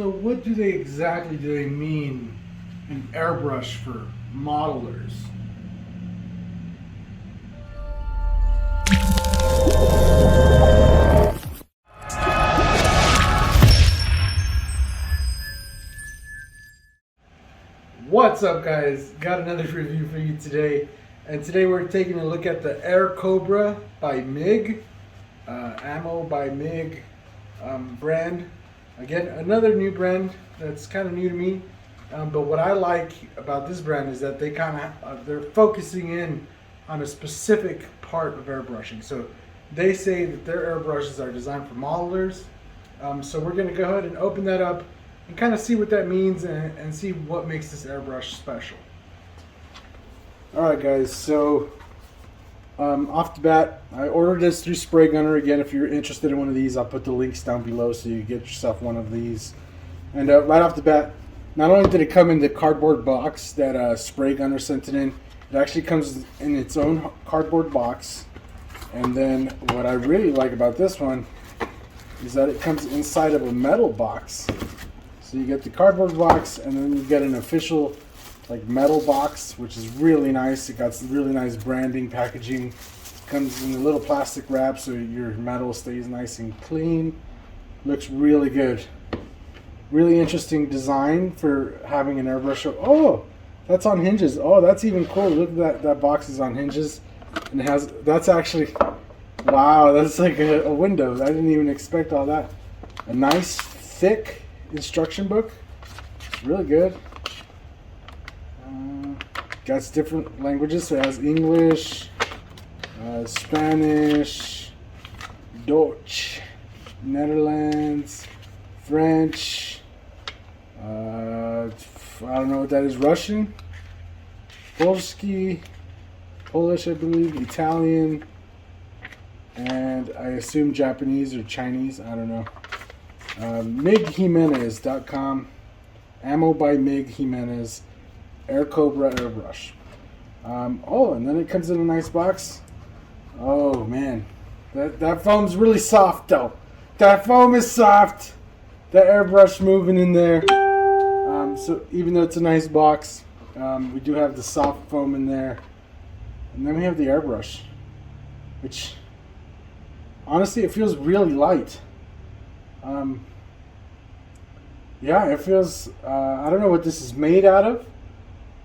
So what do they exactly do they mean an airbrush for modelers? What's up, guys? Got another review for you today, and today we're taking a look at the AIRCOBRA by MIG, Ammo by MIG brand. Again, another new brand that's kind of new to me, but what I like about this brand is that they they're focusing in on a specific part of airbrushing. So they say that their airbrushes are designed for modelers. So we're going to go ahead and open that up and kind of see what that means and see what makes this airbrush special. Alright guys, so off the bat, I ordered this through Spray Gunner. Again, if you're interested in one of these, I'll put the links down below so you get yourself one of these. And right off the bat, not only did it come in the cardboard box that Spray Gunner sent it in, it actually comes in its own cardboard box. And then what I really like about this one is that it comes inside of a metal box. So you get the cardboard box, and then you get an official like metal box, which is really nice. It got some really nice branding, packaging. Comes in a little plastic wrap so your metal stays nice and clean. Looks really good. Really interesting design for having an airbrush. Oh, that's on hinges. Oh, that's even cool. Look at that. That box is on hinges, and it has. That's actually. Wow, that's like a window. I didn't even expect all that. A nice thick instruction book. It's really good. Got different languages, so it has English, Spanish, Dutch, Netherlands, French, I don't know what that is, Russian, Polish, I believe, Italian, and I assume Japanese or Chinese, I don't know. MigJimenez.com, Ammo by MIG Jimenez, AIRCOBRA airbrush. Oh, and then it comes in a nice box. Oh man, that foam's really soft though. That foam is soft. That airbrush moving in there. So even though it's a nice box, we do have the soft foam in there, and then we have the airbrush, which honestly it feels really light. Yeah, it feels. I don't know what this is made out of.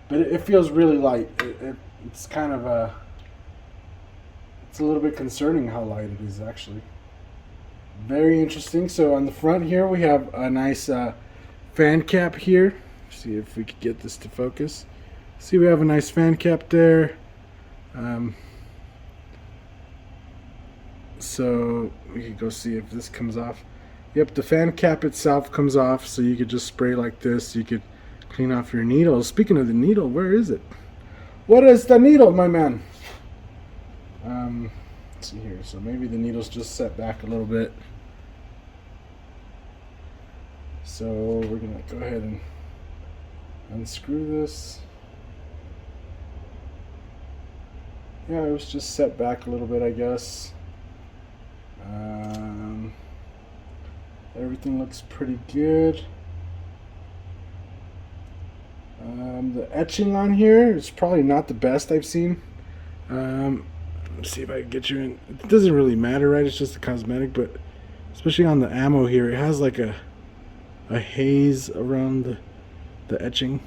But it feels really light. It's kind of it's a little bit concerning how light it is actually. Very interesting. So on the front here we have a nice fan cap here. See if we could get this to focus. See, we have a nice fan cap there. So we could go see if this comes off. Yep, the fan cap itself comes off, so you could just spray like this. You could clean off your needle. Speaking of the needle, where is it? What is the needle, my man? Let's see here. So maybe the needle's just set back a little bit. So we're gonna go ahead and unscrew this. Yeah, it was just set back a little bit, I guess. Everything looks pretty good. The etching on here is probably not the best I've seen. Let's see if I can get you in. It doesn't really matter, right? It's just a cosmetic, but especially on the ammo here, it has like a haze around the etching.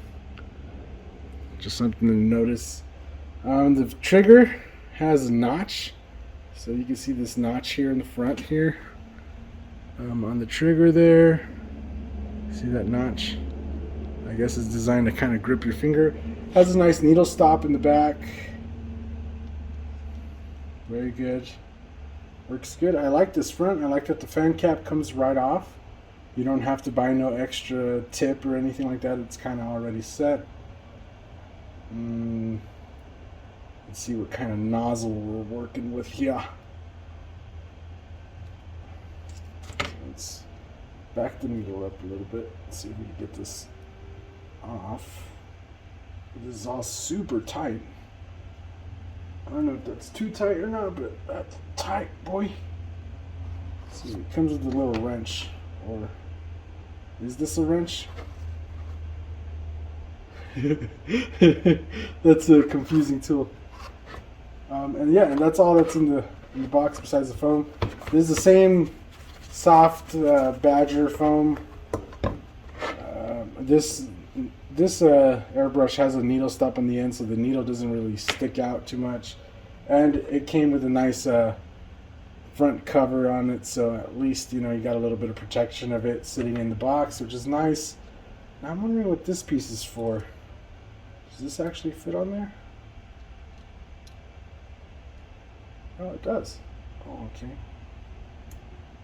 Just something to notice. The trigger has a notch, so you can see this notch here in the front here. On the trigger there, see that notch? I guess it's designed to kind of grip your finger. Has a nice needle stop in the back. Very good. Works good. I like this front. I like that the fan cap comes right off. You don't have to buy no extra tip or anything like that. It's kind of already set. Let's see what kind of nozzle we're working with here. Let's back the needle up a little bit. Let's see if we can get this off. This is all super tight. I don't know if that's too tight or not, but that's tight, boy. See, it comes with a little wrench or Is this a wrench? That's a confusing tool. And yeah, and that's all that's in the box besides the foam. This is the same soft Badger foam. This airbrush has a needle stop on the end, so the needle doesn't really stick out too much. And it came with a nice front cover on it, so at least you got a little bit of protection of it sitting in the box, which is nice. Now I'm wondering what this piece is for. Does this actually fit on there? Oh, it does. Oh, okay.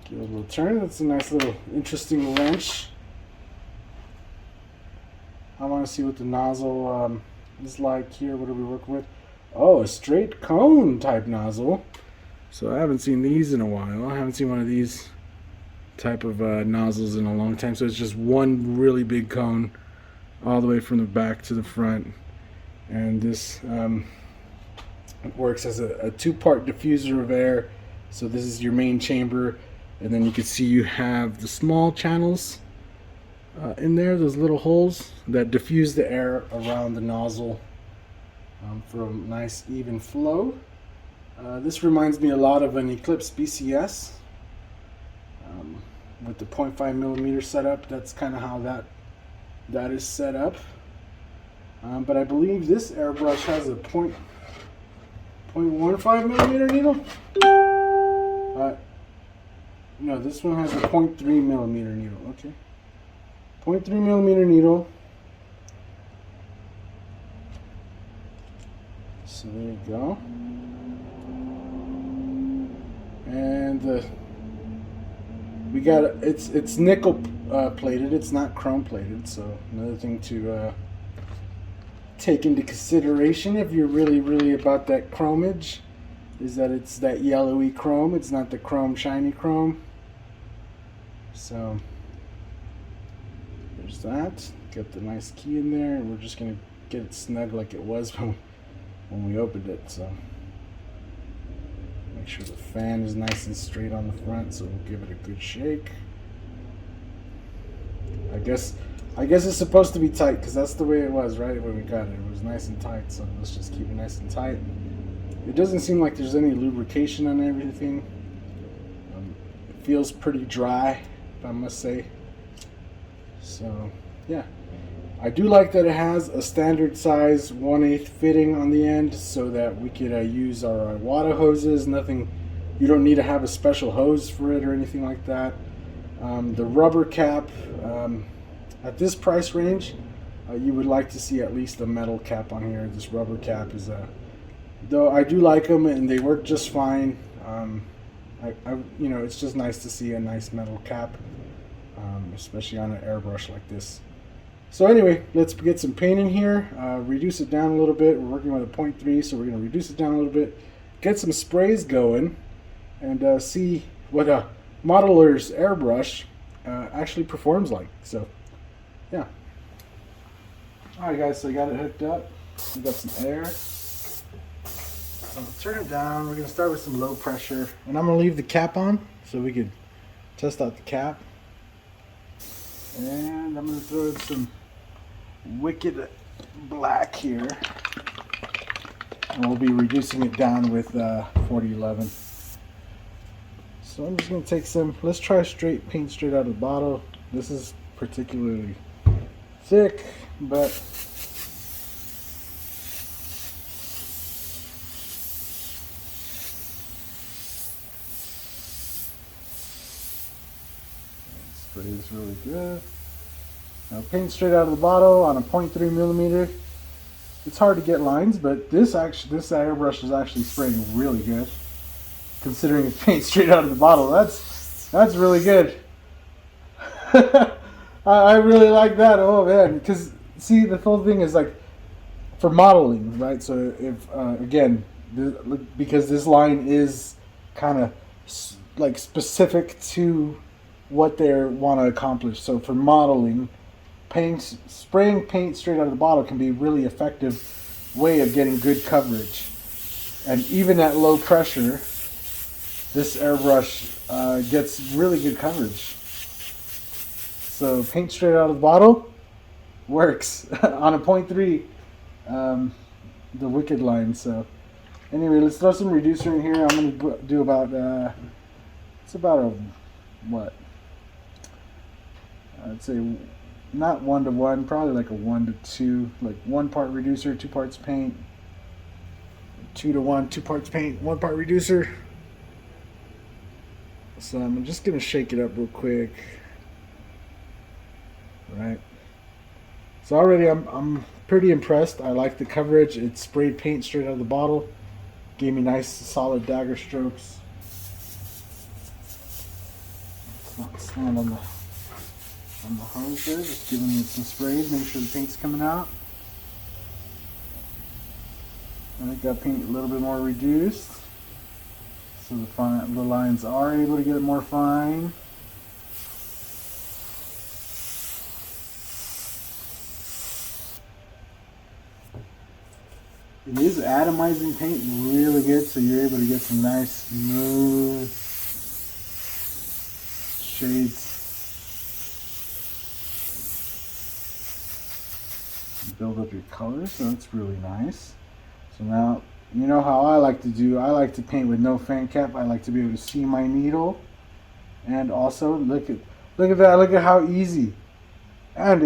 Give it a little turn. That's a nice little interesting wrench. I want to see what the nozzle is like here. What are we working with? Oh, a straight cone type nozzle. So I haven't seen these in a while. I haven't seen one of these type of nozzles in a long time. So it's just one really big cone all the way from the back to the front. And this works as a two-part diffuser of air. So this is your main chamber. And then you can see you have the small channels in there, those little holes that diffuse the air around the nozzle for a nice even flow. This reminds me a lot of an Eclipse BCS with the 0.5mm setup. That's kind of how that is set up. But I believe this airbrush has a 0.15mm needle. No, this one has a 0.3mm needle. Okay, 0.3mm needle. So there you go. And we got it's nickel plated. It's not chrome plated. So another thing to take into consideration if you're really about that chromage is that it's that yellowy chrome. It's not the chrome shiny chrome. So there's that. Got the nice key in there, and we're just gonna get it snug like it was when we opened it. So make sure the fan is nice and straight on the front, so we'll give it a good shake. I guess it's supposed to be tight because that's the way it was, right? When we got it, it was nice and tight. So let's just keep it nice and tight. It doesn't seem like there's any lubrication on everything. It feels pretty dry, if I must say. So yeah, I do like that it has a standard size 1/8 fitting on the end, so that we could use our Iwata hoses. Nothing, you don't need to have a special hose for it or anything like that. The rubber cap, at this price range, you would like to see at least a metal cap on here. This rubber cap is though I do like them and they work just fine. It's just nice to see a nice metal cap, especially on an airbrush like this. So anyway, let's get some paint in here, reduce it down a little bit. We're working with a 0.3, so we're going to reduce it down a little bit, get some sprays going, and see what a modeler's airbrush actually performs like. So yeah. Alright guys, so I got it hooked up. We got some air. So I'm going to turn it down. We're going to start with some low pressure, and I'm going to leave the cap on so we can test out the cap. And I'm going to throw in some Wicked Black here, and we'll be reducing it down with 4011. So I'm just going to take some, let's try straight paint straight out of the bottle. This is particularly thick, but spray is really good. Now paint straight out of the bottle on a 0.3mm. It's hard to get lines, but this airbrush is actually spraying really good. Considering it paint straight out of the bottle, that's really good. I really like that. Oh man, because see, the whole thing is like for modeling, right? So if again, because this line is kind of like specific to what they want to accomplish. So for modeling, spraying paint straight out of the bottle can be a really effective way of getting good coverage. And even at low pressure, this airbrush gets really good coverage. So paint straight out of the bottle works on a 0.3, the wicked line. So anyway, let's throw some reducer in here. I'm going to do about, it's about a, what? I'd say not 1-to-1, probably like a 1-to-2, like 1 part reducer, 2 parts paint, 2-to-1, 2 parts paint, 1 part reducer. So I'm just going to shake it up real quick. Right. So already I'm pretty impressed. I like the coverage. It sprayed paint straight out of the bottle. Gave me nice solid dagger strokes. Let's not stand on the hose there. Just giving it some sprays. Make sure the paint's coming out. I think that paint a little bit more reduced. So the lines are able to get more fine. It is atomizing paint really good, so you're able to get some nice smooth shades. Build up your colors, so it's really nice. So now, you know how I like to do. I like to paint with no fan cap. I like to be able to see my needle, and also look at that. Look at how easy, and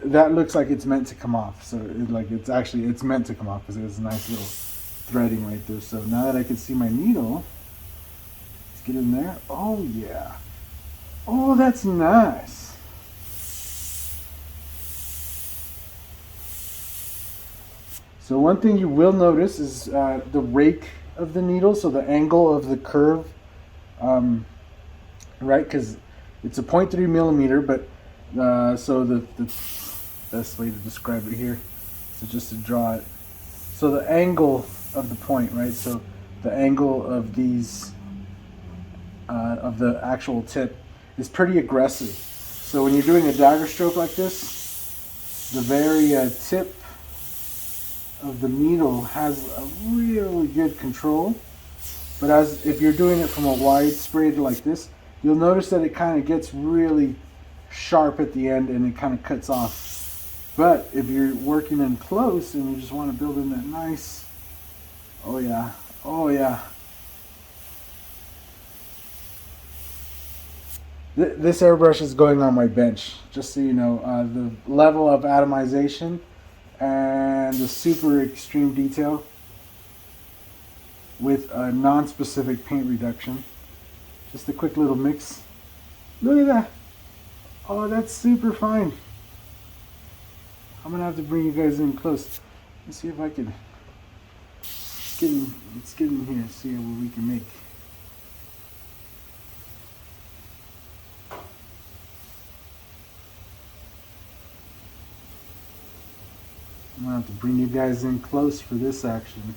that looks like it's meant to come off. So it's meant to come off because there's a nice little threading right there. So now that I can see my needle, let's get in there. Oh yeah, oh that's nice. So one thing you will notice is the rake of the needle, so the angle of the curve, right? Because it's a 0.3 millimeter, but so the best way to describe it here, so just to draw it. So the angle of the point, right? So the angle of these, of the actual tip is pretty aggressive. So when you're doing a dagger stroke like this, the very tip of the needle has a really good control, but if you're doing it from a wide spray like this, you'll notice that it kind of gets really sharp at the end and it kind of cuts off. But if you're working in close and you just want to build in that nice, oh yeah, oh yeah. This airbrush is going on my bench, just so you know. The level of atomization and the super extreme detail with a non-specific paint reduction. Just a quick little mix. Look at that. Oh, that's super fine. I'm gonna have to bring you guys in close. Let's see if I can let's get in here and see what we can make. I'm gonna have to bring you guys in close for this action.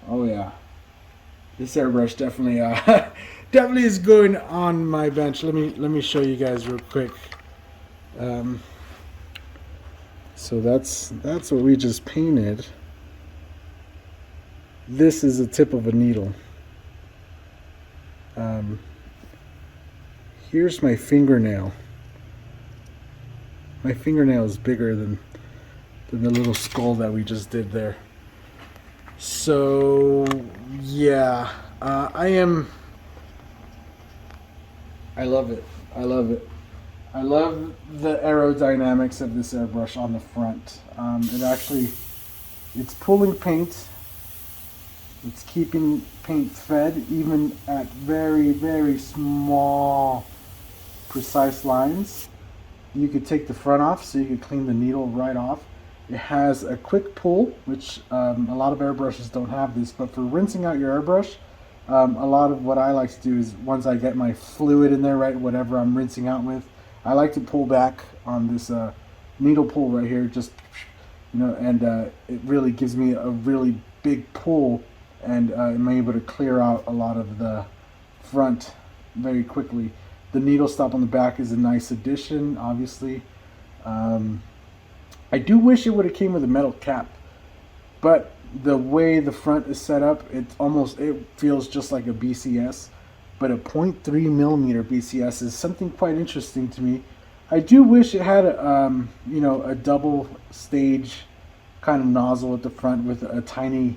Oh yeah, this airbrush definitely definitely is going on my bench. Let me show you guys real quick. So that's what we just painted. This is the tip of a needle. Here's my fingernail. My fingernail is bigger than the little skull that we just did there. So yeah, I love it. I love it. I love the aerodynamics of this airbrush on the front. It's pulling paint. It's keeping paint fed even at very, very small, precise lines. You could take the front off so you could clean the needle right off. It has a quick pull, which a lot of airbrushes don't have this, but for rinsing out your airbrush, a lot of what I like to do is once I get my fluid in there, right, whatever I'm rinsing out with, I like to pull back on this needle pull right here, just, you know, and it really gives me a really big pull, and I'm able to clear out a lot of the front very quickly. The needle stop on the back is a nice addition, obviously. I do wish it would have came with a metal cap, but the way the front is set up, it feels just like a BCS, but a 0.3 millimeter BCS is something quite interesting to me. I do wish it had a, a double stage kind of nozzle at the front with a tiny,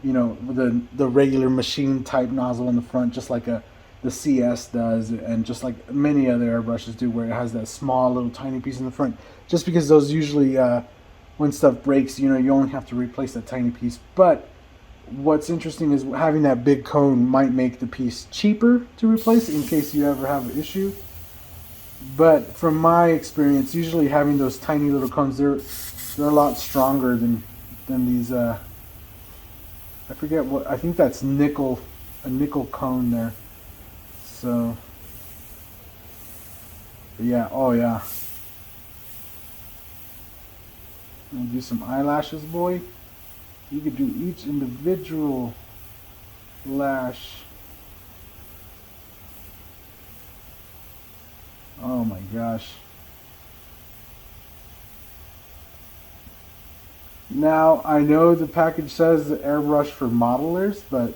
the regular machine type nozzle in the front, just like the CS does, and just like many other airbrushes do, where it has that small little tiny piece in the front, just because those usually, when stuff breaks, you only have to replace that tiny piece. But what's interesting is having that big cone might make the piece cheaper to replace in case you ever have an issue. But from my experience, usually having those tiny little cones, they're a lot stronger than these. I forget what, I think that's a nickel cone there. So yeah, oh yeah. And do some eyelashes, boy. You could do each individual lash. Oh my gosh. Now, I know the package says the airbrush for modelers, but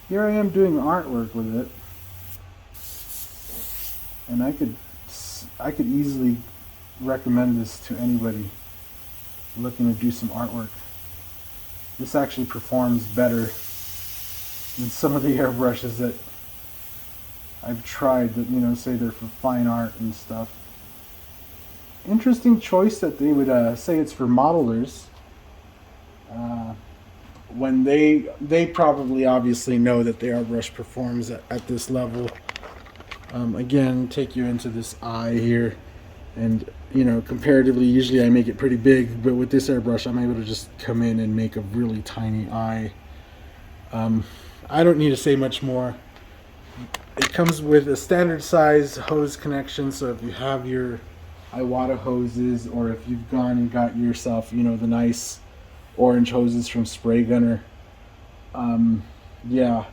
here I am doing artwork with it. And I could easily recommend this to anybody looking to do some artwork. This actually performs better than some of the airbrushes that I've tried that, say they're for fine art and stuff. Interesting choice that they would say it's for modelers. When they probably obviously know that the airbrush performs at this level. Again, take you into this eye here, and comparatively, usually I make it pretty big, but with this airbrush I'm able to just come in and make a really tiny eye. I don't need to say much more. It comes with a standard size hose connection, so if you have your Iwata hoses, or if you've gone and got yourself, the nice orange hoses from Spray Gunner, yeah.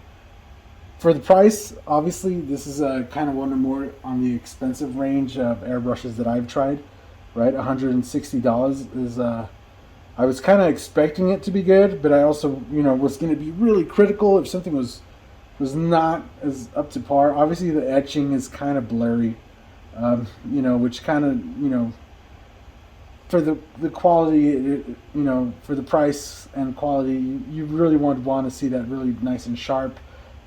For the price, obviously, this is kind of one or more on the expensive range of airbrushes that I've tried, right? $160 is, I was kind of expecting it to be good, but I also, was going to be really critical if something was not as up to par. Obviously, the etching is kind of blurry, which kind of, for the quality, for the price and quality, you really want to see that really nice and sharp.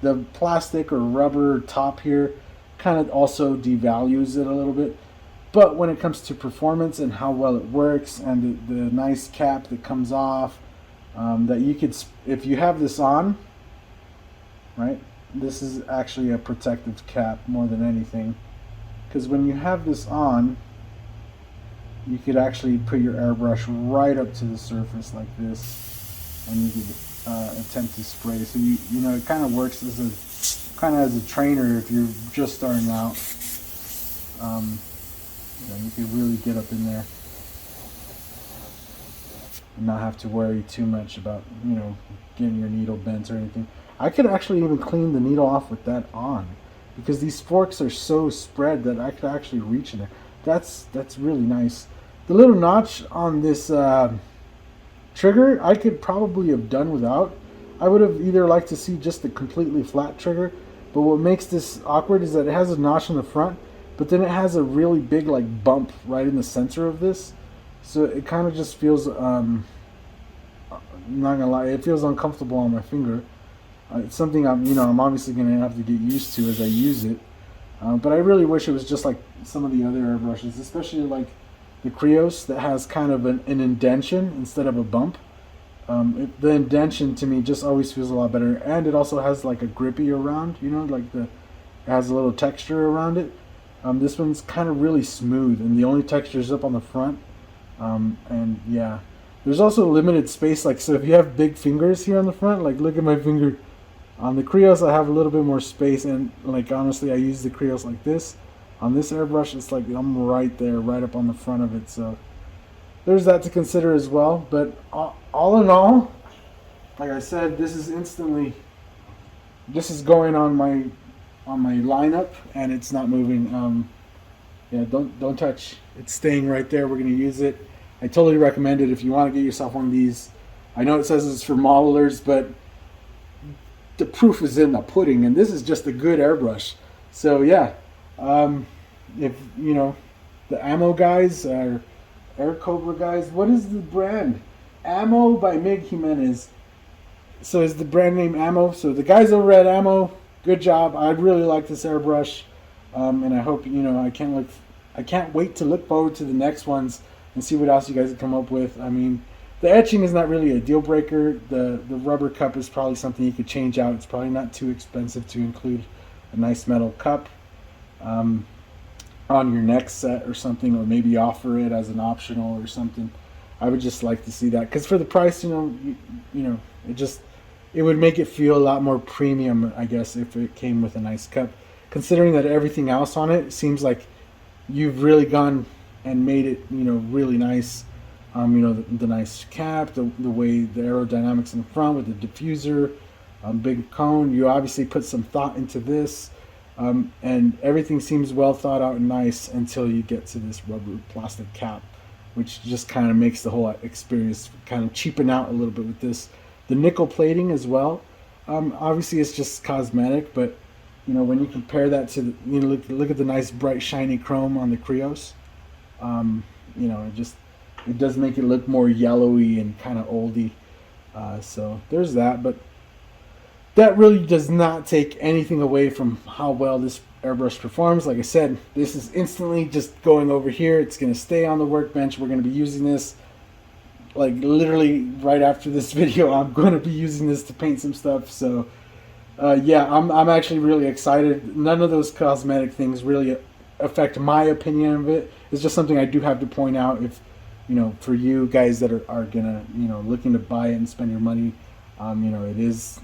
The plastic or rubber top here kind of also devalues it a little bit. But when it comes to performance and how well it works, and the nice cap that comes off, that you could, if you have this on, right, this is actually a protective cap more than anything. Because when you have this on, you could actually put your airbrush right up to the surface like this, and you could attempt to spray. So it kind of works as a trainer if you're just starting out. You could really get up in there and not have to worry too much about getting your needle bent or anything. I could actually even clean the needle off with that on, because these forks are so spread that I could actually reach in there. That's really nice. The little notch on this trigger, I could probably have done without. I would have either liked to see just a completely flat trigger, but what makes this awkward is that it has a notch in the front, but then it has a really big bump right in the center of this. So it kind of just feels, I'm not gonna lie, it feels uncomfortable on my finger. It's something I'm obviously gonna have to get used to as I use it. But I really wish it was just like some of the other airbrushes, especially like the Krios that has kind of an indentation instead of a bump. The indentation to me just always feels a lot better, and it also has like a grippy around, it has a little texture around it. This one's kind of really smooth, and the only texture is up on the front. And yeah, there's also limited space, so if you have big fingers here on the front, look at my finger. On the Krios I have a little bit more space, and honestly I use the Krios like this. On this airbrush it's I'm right there, right up on the front of it, so there's that to consider as well. But all in all, like I said, this is instantly this is going on my lineup, and it's not moving. Yeah, don't touch. It's staying right there. We're gonna use it. I totally recommend it if you want to get yourself one of these. I know it says it's for modelers, but the proof is in the pudding, and this is just a good airbrush. So yeah, if you know the ammo guys or AIRCOBRA guys, what is the brand? Ammo by Mig Jimenez. So is the brand name Ammo? So the guys over at Ammo, good job. I really like this airbrush, and I hope I can't wait to look forward to the next ones and see what else you guys come up with. I mean, the etching is not really a deal breaker. The rubber cup is probably something you could change out. It's probably not too expensive to include a nice metal cup on your next set or something, or maybe offer it as an optional or something. I would just like to see that, because for the price, it would make it feel a lot more premium, I guess, if it came with a nice cup. Considering that everything else on it seems like you've really gone and made it, really nice. The nice cap, the way the aerodynamics in the front with the diffuser, big cone. You obviously put some thought into this, and everything seems well thought out and nice until you get to this rubber plastic cap, which just kind of makes the whole experience kind of cheapen out a little bit with this. The nickel plating as well. Obviously, it's just cosmetic, but when you compare that to look at the nice bright shiny chrome on the Krios, it does make it look more yellowy and kind of oldie. So there's that, but that really does not take anything away from how well this airbrush performs. Like I said, this is instantly just going over here. It's going to stay on the workbench. We're going to be using this like literally right after this video. I'm going to be using this to paint some stuff. So yeah, I'm actually really excited. None of those cosmetic things really affect my opinion of it. It's just something I do have to point out. If for you guys that are gonna looking to buy it and spend your money, it is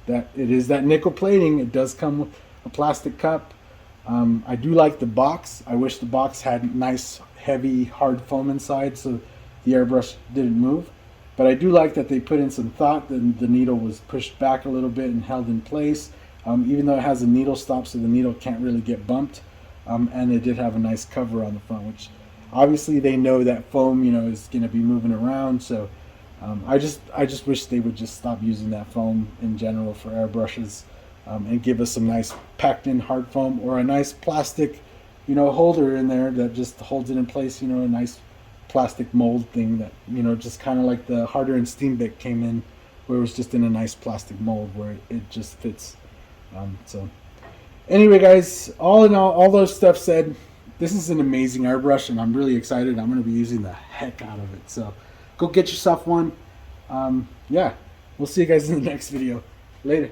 that nickel plating. It does come with a plastic cup. I do like the box. I wish the box had nice heavy hard foam inside so the airbrush didn't move. But I do like that they put in some thought. The needle was pushed back a little bit and held in place, even though it has a needle stop, so the needle can't really get bumped. And it did have a nice cover on the front, which obviously they know that foam, is going to be moving around. So I just wish they would just stop using that foam in general for airbrushes, and give us some nice packed in hard foam, or a nice plastic, holder in there that just holds it in place. A nice plastic mold thing that just kind of like the Harder and Steenbeck came in, where it was just in a nice plastic mold where it just fits. So anyway, guys, all in all those stuff said, this is an amazing airbrush, and I'm really excited. I'm going to be using the heck out of it. So go get yourself one. Yeah, we'll see you guys in the next video. Later.